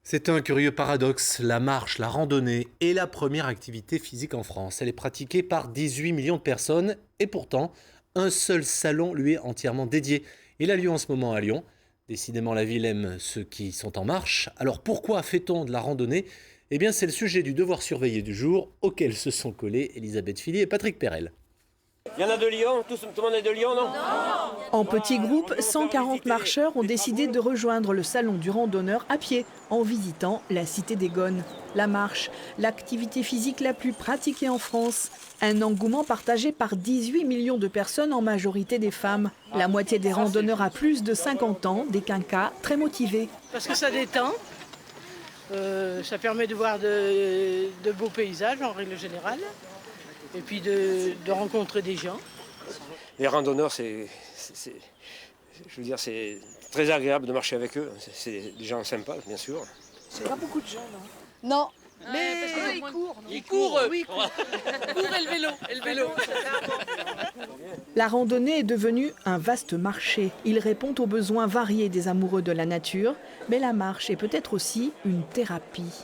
C'est un curieux paradoxe, la marche, la randonnée est la première activité physique en France. Elle est pratiquée par 18 millions de personnes et pourtant, un seul salon lui est entièrement dédié. Il a lieu en ce moment à Lyon. Décidément, la ville aime ceux qui sont en marche. Alors pourquoi fait-on de la randonnée? Eh bien, c'est le sujet du devoir surveillé du jour auquel se sont collés Elisabeth Philly et Patrick Perel. Il y en a de Lyon, tout le monde est de Lyon, non? En petit groupe, 140 marcheurs ont décidé de rejoindre le salon du randonneur à pied en visitant la cité des Gones. La marche, l'activité physique la plus pratiquée en France. Un engouement partagé par 18 millions de personnes, en majorité des femmes. La moitié des randonneurs a plus de 50 ans, des quinquas très motivés. Parce que ça détend, ça permet de voir de beaux paysages en règle générale, et puis de rencontrer des gens. Les randonneurs, c'est très agréable de marcher avec eux. C'est des gens sympas, bien sûr. C'est pas beaucoup de gens, non? Non. Mais ils courent. Oui, ils courent. Et le vélo. La randonnée est devenue un vaste marché. Il répond aux besoins variés des amoureux de la nature, mais la marche est peut-être aussi une thérapie.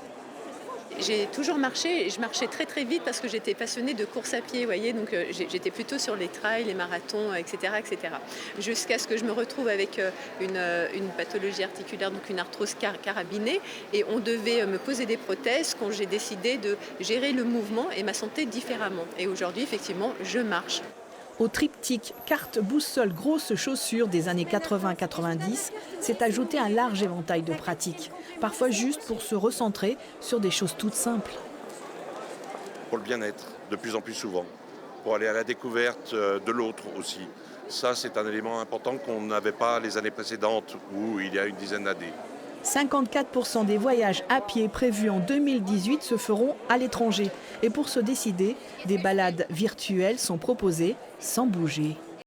J'ai toujours marché et je marchais très très vite parce que j'étais passionnée de course à pied, vous voyez, donc j'étais plutôt sur les trails, les marathons, etc. etc. Jusqu'à ce que je me retrouve avec une pathologie articulaire, donc une arthrose carabinée, et on devait me poser des prothèses quand j'ai décidé de gérer le mouvement et ma santé différemment. Et aujourd'hui, effectivement, je marche. Au triptyque carte, boussole, grosses chaussures des années 80-90 s'est ajouté un large éventail de pratiques, parfois juste pour se recentrer sur des choses toutes simples. Pour le bien-être, de plus en plus souvent, pour aller à la découverte de l'autre aussi. Ça, c'est un élément important qu'on n'avait pas les années précédentes ou il y a une dizaine d'années. 54% des voyages à pied prévus en 2018 se feront à l'étranger. Et pour se décider, des balades virtuelles sont proposées sans bouger.